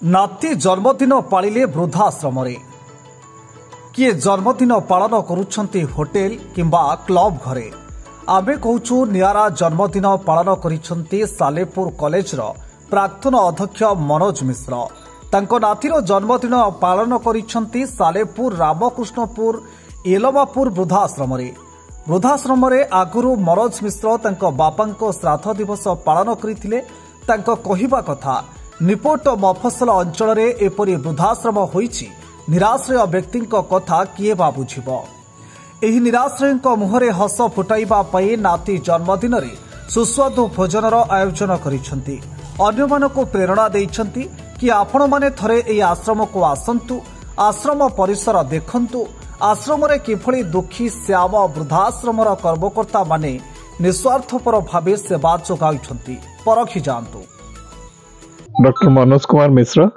नाती जन्मदिन पालिले वृद्धाश्रम किए जन्मदिन पालन करुछंती होटेल किंबा क्लब घरे आमे कहूछु नियारा जन्मदिन पालन करिछंती सालेपुर कॉलेजर प्राक्तन अध्यक्ष मनोज मिश्र तांको नातीर जन्मदिन पालन करिछंती सालेपुर रामकृष्णपुर एलमापुर वृद्धाश्रम आगुरु मनोज मिश्र तांको बापांको श्राद्ध दिवस पालन करथिले। तांको कहिबा कथा निपोट मफसल अंचल रे एपरि वृद्धाश्रम होईछि निराश्रय व्यक्ति कथा किए बा बुझिबो। एही निराश्रय मुहरे हस फुटाइबा पई नाती जन्मदिन रे सुस्वादु भोजनर आयोजन करिसंती अन्यमानकु प्रेरणा देइछंती कि आपण माने थरे एही आश्रम को आसंतु आश्रम परिसर देखंतु आश्रम रे किभଳି दुखी श्याम वृद्धाश्रमर कर्मकर्ता माने निस्वार्थपर भावे सेवा जोगाउछंती परखि जानतु। डॉक्टर मनोज कुमार मिश्र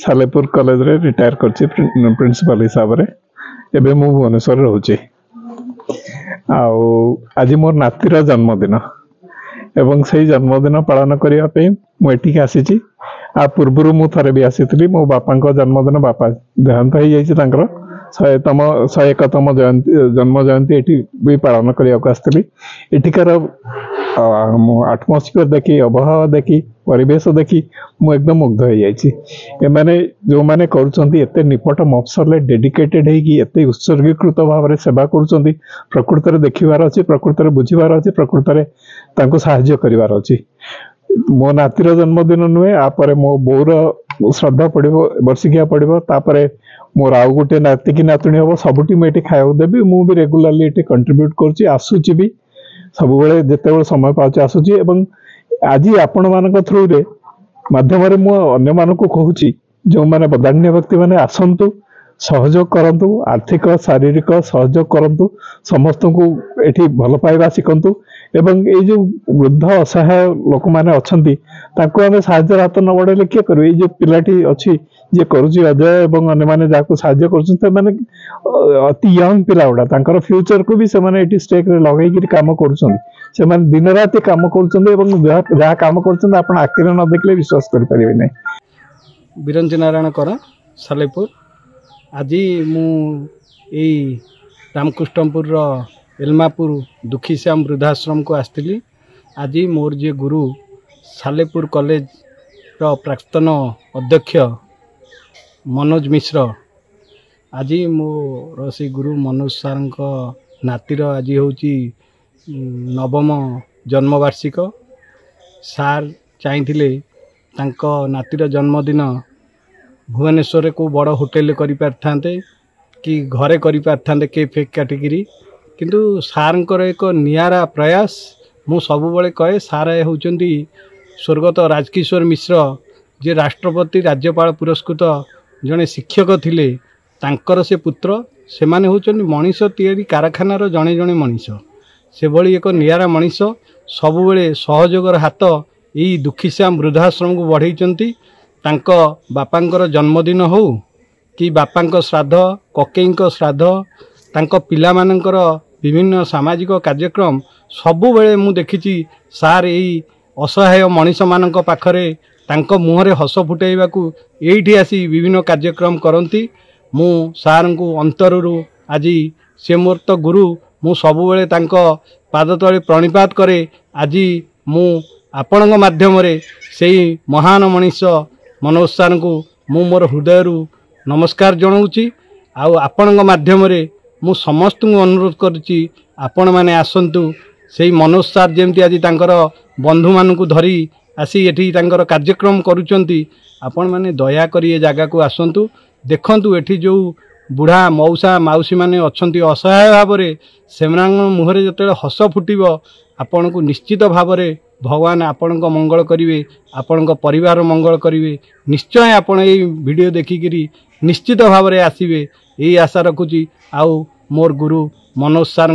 सालेपुर कॉलेज रे रिटायर करछि प्रिंसिपल हिसाब रे एबे मु भुवनेश्वर रहउछि। आज मोर नातीर जन्मदिन एवं से जन्मदिन पालन करने पे मुझे आसी पूर्व मु थे भी आसी मो बापा जन्मदिन बापा देहांत हो जाइए 101तम जन्म जयंती ये भी पालन करने एठिकार आटमोस्फियर देखी अबहावा देखी परिवेश देखी मु एकदम मुग्ध हो जाने जो मैंने करते निपट मफसल डेडिकेटेड होती उत्सर्गीकृत भाव में सेवा कर प्रकृत में देखिबार अच्छी प्रकृत में बुझीबार अच्छी प्रकृत में साहाय्य करिवार अच्छी। मो नातीर जन्मदिन नुहे आपर मो बोर श्रद्धा पड़ो वर्षिकिया पड़ो तापर मोर आउ गोटे नाती की नातुणी हम सबुटी मुझे खाया देवी मुझे रेगुलाली ये कंट्रीब्यूट करुँची आसूची भी सब जिते समय पाँच आसूची एवं आज आपण मान थ्रू रे माध्यम अन्य मानक कहूँ जो मैंने बदान्य व्यक्ति मैंने आसतु सहयोग करंतु आर्थिक शारीरिक सहयोग करंतु समस्त को एठी भल पाइबा शिखंतु एवं ये जो वृद्ध असहाय लोक मैंने अच्छा आम साहाय्य हाथ न बढ़ेले किए कर जो पिलाटी अच्छी जे करुच्ची अजय एवं अन्य मैंने जहाँ साहाय्य कर अति यंग पिला गुड़ा फ्यूचर को भी से स्टेक लगे कम कर दिन रात कम कर कम कर आखिर न देखले विश्वास करें। बिरंजी नारायण कर सालेपुर आज मु रामकृष्णपुर एलमापुर दुखी श्याम वृद्धाश्रम को आसती। आज मोर जे गुरु सालेपुर कॉलेज प्राक्तन अध्यक्ष मनोज मिश्र आज मोर से गुरु मनोज सार नातीर आज हूँ नवम जन्मवार्षिक सार चाहिए नातीर जन्मदिन भुवनेश्वर को बड़ होटेल करि पारथांते कि घरे करि पारथांते केक फेक काटिकी किंतु सारंकर एक नियारा प्रयास मु सबुबले कहे सार होउचंती स्वर्गत राजकिशोर मिश्र जे राष्ट्रपति राज्यपाल पुरस्कृत जड़े शिक्षक थिले तांकर से पुत्र से माने होउचंती मनीष तैयारी कारखानार जड़े जड़े मनीष से भली एक नियारा मनीष सबुबले सहयोगर हाथ यही दुखीश्याम वृद्धाश्रम को बढ़ाई तांको बापांकर जन्मदिन हो कि बापांक श्राद्ध ककेईंक श्राद्ध तांको पिलामानंकर विभिन्न सामाजिक कार्यक्रम सबुबले मु देखिछि सार यही असहाय मनीष मानक पाखरे तांको मुहरे हस फुटाइबाकू एठी आसी विभिन्न कार्यक्रम करंती। मु सार को अंतररू आज से मोर तो गुरु मु सबुबले तांको पाद तले प्रणिपात करे। आज मु आपणक माध्यम से महान मनीष मनोज सार को मु मोर हृदय नमस्कार जनाऊँगी। आपणक माध्यम मु समस्त को अनुरोध करुच्ची आपण मैंने आसतु से मनोज सार जमती आज तांकर बंधु मान को धरी आसी एठी तांकर कार्यक्रम करुचंती आपण मैंने दया करी ए जगह को आसतु देखंतु एठी जो बुढ़ा मौसा माउसी माने अच्छी असहाय भाव से मुहरे जो हस फुटब आपण को निश्चित भाव भगवान आपण को मंगल करिवे आपण को परिवार मंगल करिवे निश्चय आपण ये वीडियो देखिकी निश्चित भाव में आसवे यही आशा रखुची। आउ मोर गुरु मनोज सार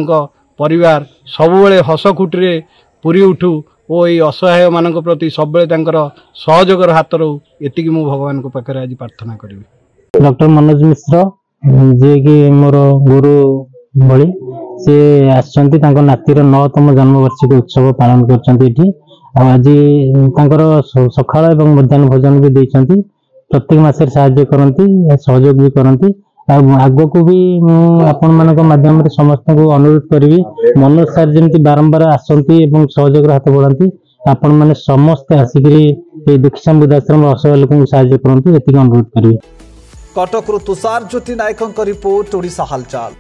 परिवार सबुबले हस खुटी पूरी उठू और ये असहाय मान प्रति सब सहयोगर हाथ रो एति मु भगवान को पाखे आज प्रार्थना करी। डॉक्टर मनोज मिश्र जे कि मोर गुरु भली से आसचंती तांको नातीर 9तम जन्मवार्षिक उत्सव पालन करचंती एठी आज तांकर सकाळ एवं मध्याह्न भोजन भी देइचंती प्रत्येक मासरे साहाय्य करती सहयोग भी करती आग को भी आपण मान माध्यम समस्त को अनुरोध करी मनोज सार जमी बारंबार आसती सहयोग हाथ बढ़ाती आपण मैंने समस्ते आसिक दुखीश्याम वृद्धाश्रम असहाय लोक साहाय्य करती अनुरोध करी। कटकरू तुषार ज्योति नायकों रिपोर्ट ओडिशा हालचाल।